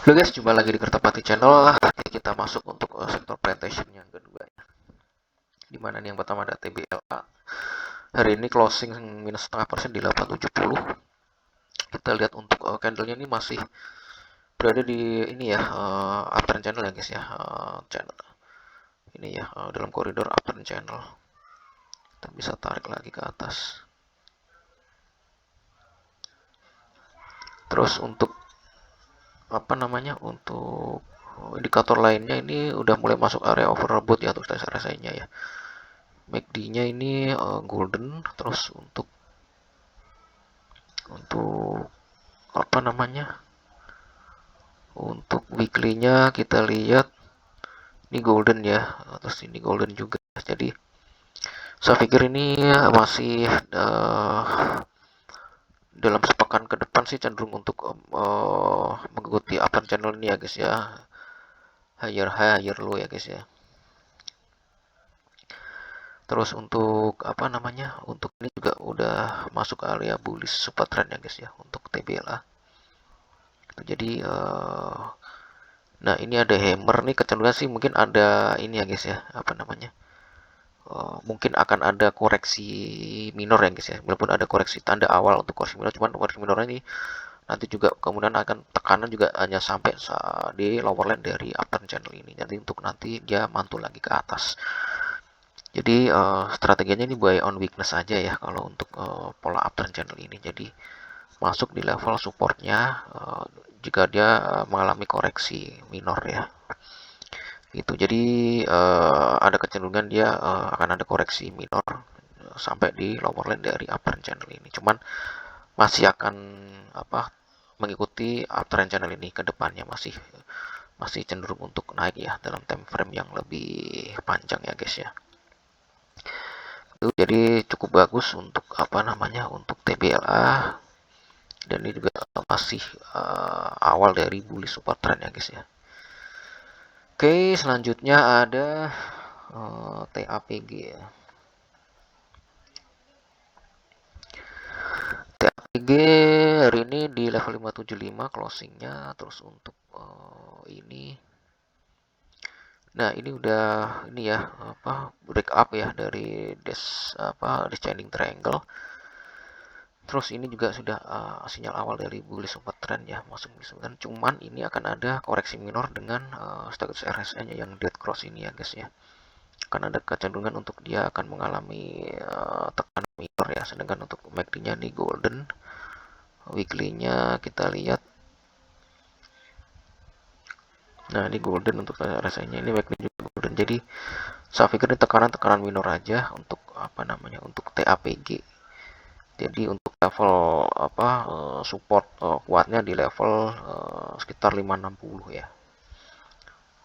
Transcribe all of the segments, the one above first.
Halo guys, jumpa lagi di Kertapati Channel. Kita masuk untuk sektor presentation yang kedua. Dimana nih yang pertama ada TBLA. Hari ini closing minus setengah persen di 870. Kita lihat untuk candlenya ini masih berada di ini ya, uptrend channel ya guys ya. Channel ini ya, dalam koridor uptrend channel. Kita bisa tarik lagi ke atas. Terus untuk apa namanya, untuk indikator lainnya ini udah mulai masuk area overbought ya, untuk RSI-nya ya. MACD-nya ini golden. Terus untuk apa namanya, untuk weekly-nya kita lihat ini golden ya, terus ini golden juga. Jadi saya pikir ini masih dalam sepekan ke depan sih cenderung untuk mengikuti uptrend channel ini ya guys ya, higher high higher low ya guys ya. Terus untuk apa namanya, untuk ini juga udah masuk area bullish super trend ya guys ya untuk TBLA. Jadi nah ini ada hammer nih, kecenderungan sih mungkin ada ini ya guys ya, apa namanya, mungkin akan ada koreksi minor ya guys ya, walaupun ada koreksi tanda awal untuk koreksi minor, cuman koreksi minor ini nanti juga kemudian akan tekanan juga hanya sampai di lower line dari uptrend channel ini, jadi untuk nanti dia mantul lagi ke atas. Jadi strateginya ini buy on weakness aja ya kalau untuk pola uptrend channel ini. Jadi masuk di level supportnya jika dia mengalami koreksi minor ya. Itu jadi ada kecenderungan dia akan ada koreksi minor sampai di lower line dari uptrend channel ini. Cuman masih akan apa, mengikuti uptrend channel ini ke depannya, masih masih cenderung untuk naik ya dalam time frame yang lebih panjang ya guys ya. Itu jadi cukup bagus untuk apa namanya, untuk TBLA, dan ini juga masih awal dari bullish super trend ya guys ya. Oke, selanjutnya ada TAPG ya. TAPG hari ini di level 575 closingnya. Terus untuk ini, nah ini udah ini ya, apa, break up ya dari descending triangle. Terus ini juga sudah sinyal awal dari bullish super trend ya, masuk misalkan. Cuman ini akan ada koreksi minor dengan status RSI-nya yang dead cross ini ya guys ya. Akan ada kecenderungan untuk dia akan mengalami tekanan minor ya. Sedangkan untuk MACD-nya nih golden, weekly-nya kita lihat. Nah ini golden untuk RSI-nya, ini MACD juga golden. Jadi saya pikir ini tekanan-tekanan minor aja untuk apa namanya, untuk TAPG. Jadi untuk level apa, support kuatnya di level sekitar 560 ya.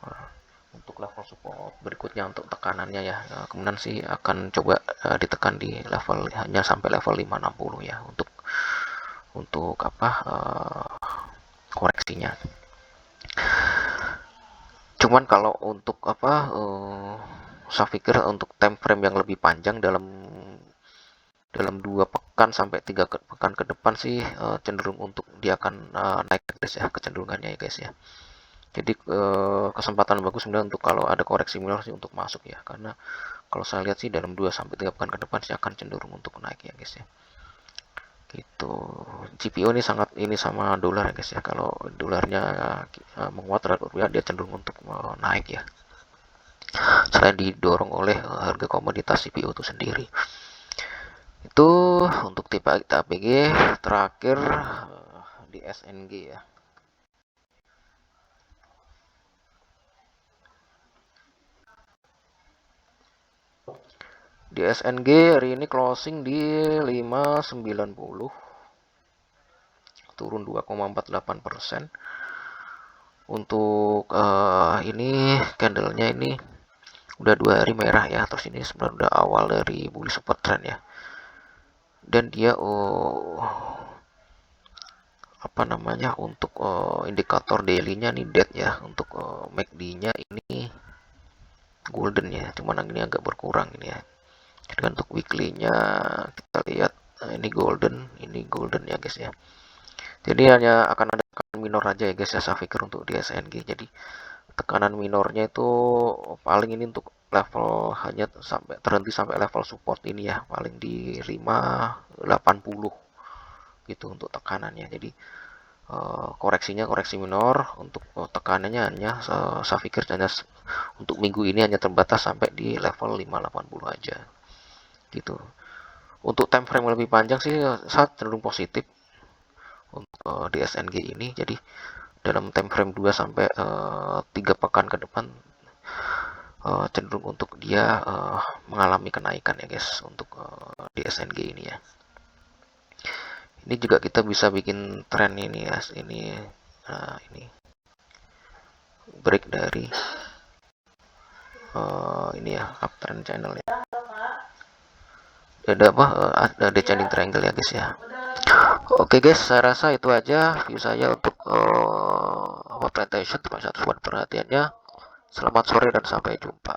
Nah, untuk level support berikutnya untuk tekanannya ya, kemudian sih akan coba ditekan di level hanya sampai level 560 ya, untuk apa, koreksinya. Cuman kalau untuk apa, saya pikir untuk time frame yang lebih panjang, dalam 2 pekan sampai 3 pekan ke depan sih cenderung untuk dia akan naik guys ya, kecenderungannya ya guys ya. Jadi kesempatan bagus sebenarnya untuk kalau ada koreksi minor sih untuk masuk ya, karena kalau saya lihat sih dalam 2 sampai 3 pekan ke depan sih akan cenderung untuk naik ya guys ya. Gitu. GPO ini sangat ini sama dolar ya guys ya. Kalau dolarnya menguat terhadap rupiah, dia cenderung untuk naik ya. Selain didorong oleh harga komoditas CPO itu sendiri. Itu untuk tipe APG. Terakhir di SNG ya. Di SNG hari ini closing di 590, turun 2,48%. Untuk ini candlenya ini udah 2 hari merah ya, terus ini sebenarnya udah awal dari bullish super trend ya. Dan dia apa namanya, untuk indikator daily-nya nih dead ya. Untuk MACD-nya ini golden ya, cuman ini agak berkurang ini ya. Jadi untuk weekly-nya kita lihat, ini golden ya guys ya. Jadi hanya akan ada tekanan minor aja ya guys ya, saya pikir untuk di SNG. Jadi tekanan minornya itu paling ini untuk level hanya sampai terhenti sampai level support ini ya, paling di 580 gitu untuk tekanannya. Jadi koreksinya koreksi minor, untuk tekanannya hanya saya pikir hanya untuk minggu ini hanya terbatas sampai di level 580 aja gitu. Untuk time frame lebih panjang sih saya cenderung positif untuk di SNG ini. Jadi dalam time frame 2 sampai 3 pekan ke depan cenderung untuk dia mengalami kenaikan ya guys untuk di SNG ini ya. Ini juga kita bisa bikin tren ini ya, ini break dari ini ya, uptrend channel ya. Ada apa? Ada descending triangle ya guys ya. Oke guys, saya rasa itu aja view saya untuk plantation. Terima kasih atas perhatiannya. Selamat sore dan sampai jumpa.